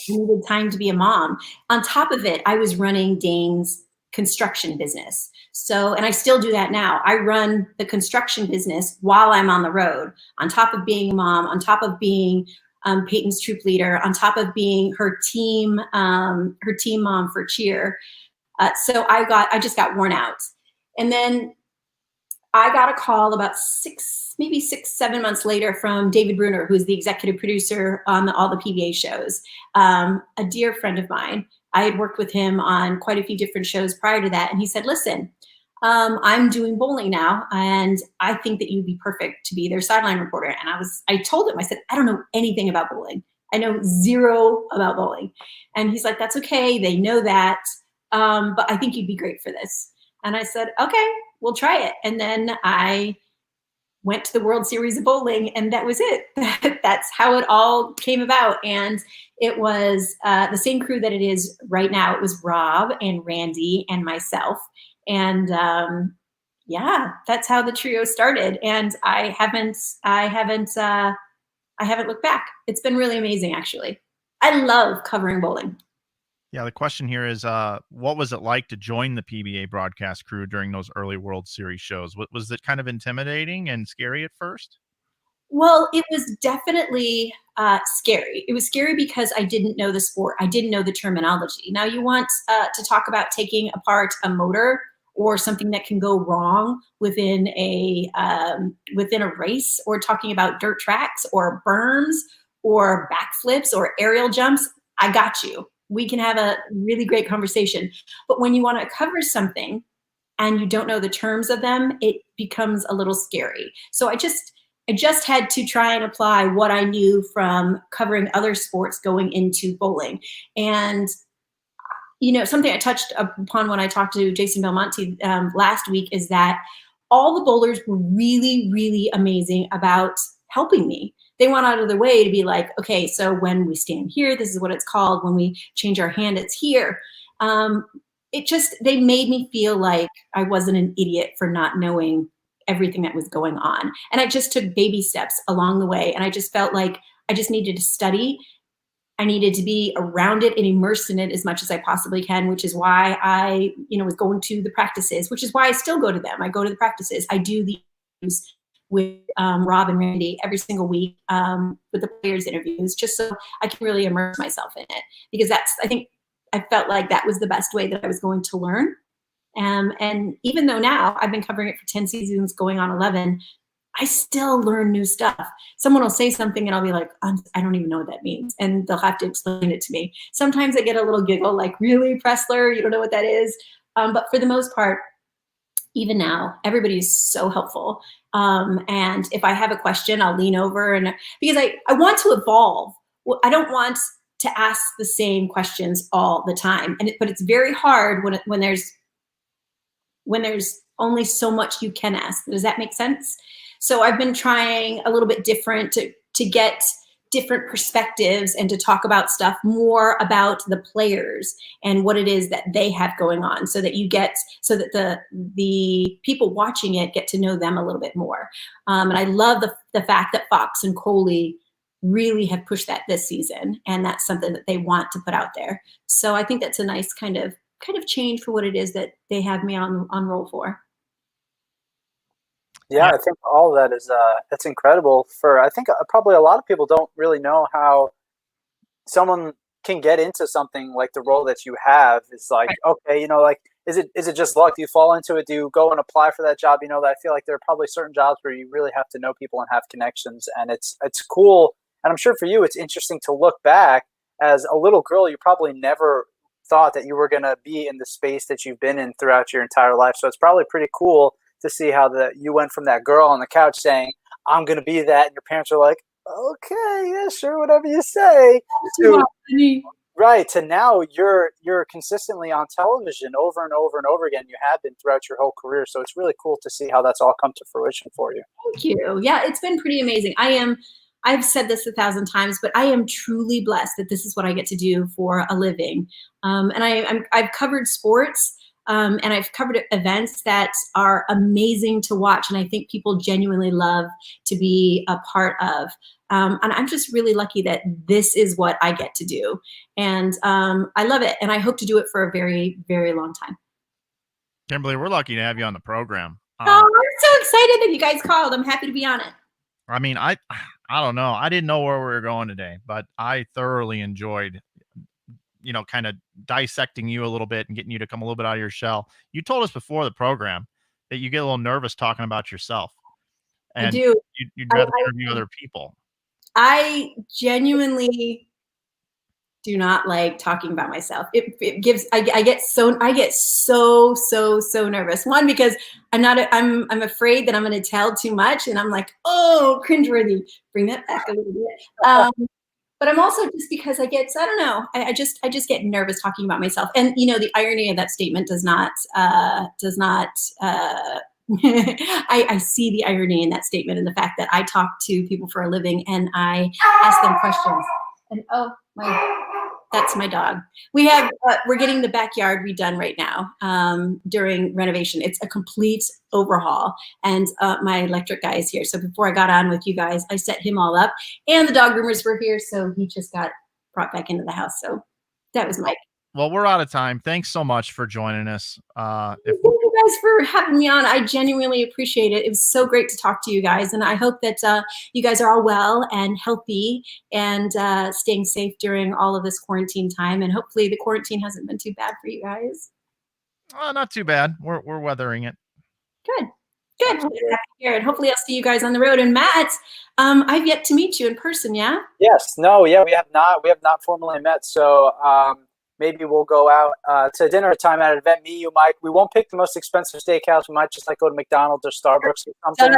needed time to be a mom. On top of it, I was running Dane's construction business. So, and I still do that now. I run the construction business while I'm on the road, on top of being a mom, on top of being Peyton's troop leader, on top of being her team mom for cheer. So I just got worn out. And then I got a call about 7 months later from David Bruner, who's the executive producer on all the PBA shows, a dear friend of mine. I had worked with him on quite a few different shows prior to that. And he said, listen, I'm doing bowling now, and I think that you'd be perfect to be their sideline reporter. And I told him, I said, I don't know anything about bowling. I know zero about bowling. And he's like, that's okay. They know that. But I think you'd be great for this. And I said, okay, we'll try it. And then I went to the World Series of Bowling, and that was it. That's how it all came about. And it was the same crew that it is right now. It was Rob and Randy and myself. And yeah, that's how the trio started. And I haven't looked back. It's been really amazing, actually. I love covering bowling. Yeah, the question here is, what was it like to join the PBA broadcast crew during those early World Series shows? Was it kind of intimidating and scary at first? Well, it was definitely scary. It was scary because I didn't know the sport. I didn't know the terminology. Now, you want to talk about taking apart a motor or something that can go wrong within a race, or talking about dirt tracks or berms or backflips or aerial jumps. I got you. We can have a really great conversation. But when you want to cover something and you don't know the terms of them, it becomes a little scary. So I just had to try and apply what I knew from covering other sports going into bowling. And, you know, something I touched upon when I talked to Jason Belmonte last week is that all the bowlers were really, really amazing about helping me. They went out of their way to be like, okay, so when we stand here, this is what it's called. When we change our hand, it's here. they made me feel like I wasn't an idiot for not knowing everything that was going on. And I just took baby steps along the way. And I just felt like I just needed to study. I needed to be around it and immersed in it as much as I possibly can, which is why I, was going to the practices, which is why I still go to them. I go to the practices. I do the interviews with Rob and Randy every single week with the players' interviews, just so I can really immerse myself in it. Because I felt like that was the best way that I was going to learn. And even though now I've been covering it for 10 seasons, going on 11, I still learn new stuff. Someone will say something and I'll be like, I don't even know what that means. And they'll have to explain it to me. Sometimes I get a little giggle like, really, Pressler? You don't know what that is? But for the most part, even now, everybody is so helpful. And if I have a question, I'll lean over because I want to evolve. I don't want to ask the same questions all the time. But it's very hard when there's only so much you can ask. Does that make sense? So I've been trying a little bit different to get different perspectives and to talk about stuff more about the players and what it is that they have going on, so that the people watching it get to know them a little bit more. And I love the fact that Fox and Coley really have pushed that this season, and that's something that they want to put out there. So I think that's a nice kind of change for what it is that they have me on roll for. Yeah, I think all of that is it's incredible. I think probably a lot of people don't really know how someone can get into something like the role that you have. It's like, okay, like, is it just luck? Do you fall into it? Do you go and apply for that job? That I feel like there are probably certain jobs where you really have to know people and have connections, and it's cool. And I'm sure for you, it's interesting to look back as a little girl. You probably never thought that you were going to be in the space that you've been in throughout your entire life. So it's probably pretty cool to see how you went from that girl on the couch saying, I'm going to be that. And your parents are like, okay, yeah, sure, whatever you say. To now you're consistently on television over and over and over again. You have been throughout your whole career. So it's really cool to see how that's all come to fruition for you. Thank you. Yeah, it's been pretty amazing. I've said this 1,000 times, but I am truly blessed that this is what I get to do for a living. And I've covered sports. And I've covered events that are amazing to watch, and I think people genuinely love to be a part of. And I'm just really lucky that this is what I get to do. And I love it, and I hope to do it for a very, very long time. Kimberly, we're lucky to have you on the program. I'm so excited that you guys called. I'm happy to be on it. I mean, I don't know. I didn't know where we were going today, but I thoroughly enjoyed kind of dissecting you a little bit and getting you to come a little bit out of your shell. You told us before the program that you get a little nervous talking about yourself. And I do. You'd rather interview other people. I genuinely do not like talking about myself. I get so nervous. One, because I'm afraid that I'm going to tell too much, and I'm like, oh, cringeworthy. Bring that back a little bit. But I'm also just because I don't know. I just get nervous talking about myself. And, the irony of that statement does not, I see the irony in that statement and the fact that I talk to people for a living and I ask them questions. And that's my dog. We're getting the backyard redone right now during renovation. It's a complete overhaul, and my electric guy is here. So before I got on with you guys, I set him all up, and the dog groomers were here, so he just got brought back into the house. So that was Mike. Well, we're out of time. Thanks so much for joining us. Thank you guys for having me on. I genuinely appreciate it. It was so great to talk to you guys. And I hope that you guys are all well and healthy and staying safe during all of this quarantine time. And hopefully the quarantine hasn't been too bad for you guys. Not too bad. We're weathering it. Good. And hopefully I'll see you guys on the road. And Matt, I've yet to meet you in person. Yeah. Yes. No. Yeah. We have not formally met. So maybe we'll go out to dinner time at an event. Me, you, Mike. We won't pick the most expensive steakhouse. We might just go to McDonald's or Starbucks or something.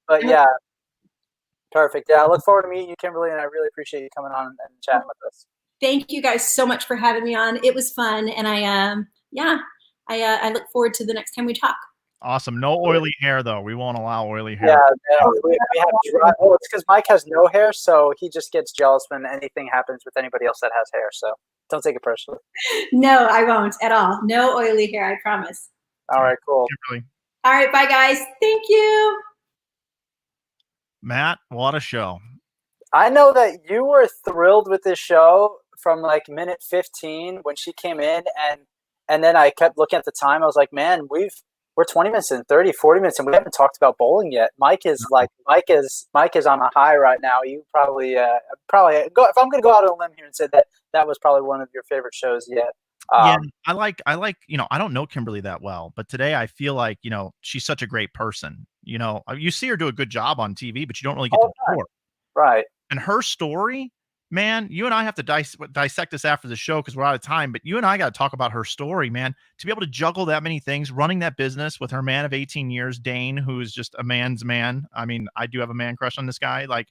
But yeah, perfect. Yeah, I look forward to meeting you, Kimberly, and I really appreciate you coming on and chatting with us. Thank you guys so much for having me on. It was fun, and I look forward to the next time we talk. Awesome. No oily hair, though. We won't allow oily hair. Yeah, we have dry. Oh, it's because Mike has no hair, so he just gets jealous when anything happens with anybody else that has hair. So don't take it personally. No, I won't at all. No oily hair, I promise. All right, cool. Kimberly. All right, bye, guys. Thank you. Matt, what a show. I know that you were thrilled with this show from like minute 15 when she came in, and then I kept looking at the time. I was like, man, we're 20 minutes and 30, 40 minutes, and we haven't talked about bowling yet. Mike is on a high right now. You probably go, if I'm going to go out on a limb here and say that was probably one of your favorite shows yet. Yeah, I like, I don't know Kimberly that well, but today I feel like, she's such a great person. You see her do a good job on TV, but you don't really get to know her. Right. And her story, man, you and I have to dissect this after the show because we're out of time, but you and I got to talk about her story, man. To be able to juggle that many things, running that business with her man of 18 years, Dane, who is just a man's man. I mean, I do have a man crush on this guy. Like,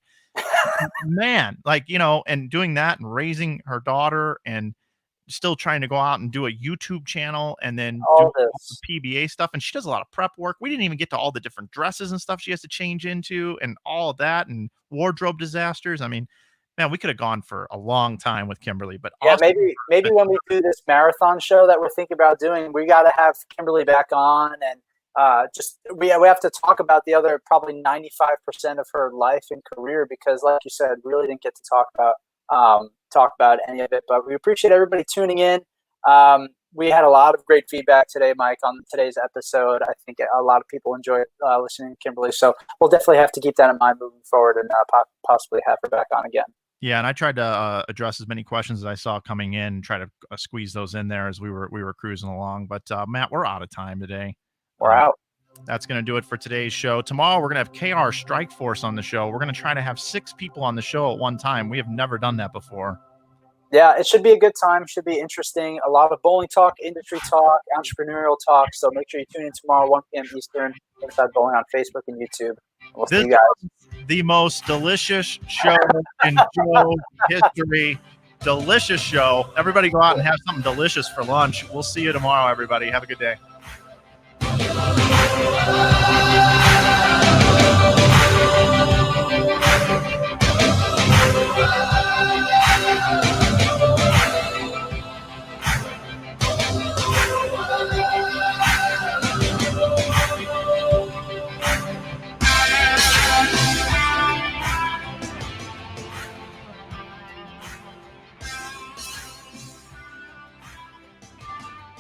man, and doing that and raising her daughter and still trying to go out and do a YouTube channel and then do all the PBA stuff. And she does a lot of prep work. We didn't even get to all the different dresses and stuff she has to change into and all of that and wardrobe disasters. I mean, man, we could have gone for a long time with Kimberly, but yeah, maybe when we do this marathon show that we're thinking about doing, we got to have Kimberly back on and we have to talk about the other probably 95% of her life and career because, like you said, we really didn't get to talk about any of it. But we appreciate everybody tuning in. We had a lot of great feedback today, Mike, on today's episode. I think a lot of people enjoyed listening to Kimberly, so we'll definitely have to keep that in mind moving forward and possibly have her back on again. Yeah, and I tried to address as many questions as I saw coming in, try to squeeze those in there as we were cruising along. But Matt, we're out of time today. We're out. That's going to do it for today's show. Tomorrow, we're going to have KR Strike Force on the show. We're going to try to have 6 people on the show at one time. We have never done that before. Yeah, it should be a good time. Should be interesting. A lot of bowling talk, industry talk, entrepreneurial talk. So make sure you tune in tomorrow, 1 p.m. Eastern, Inside Bowling on Facebook and YouTube. We'll see you guys. The most delicious show in show history. Delicious show. Everybody go out and have something delicious for lunch. We'll see you tomorrow, everybody. Have a good day.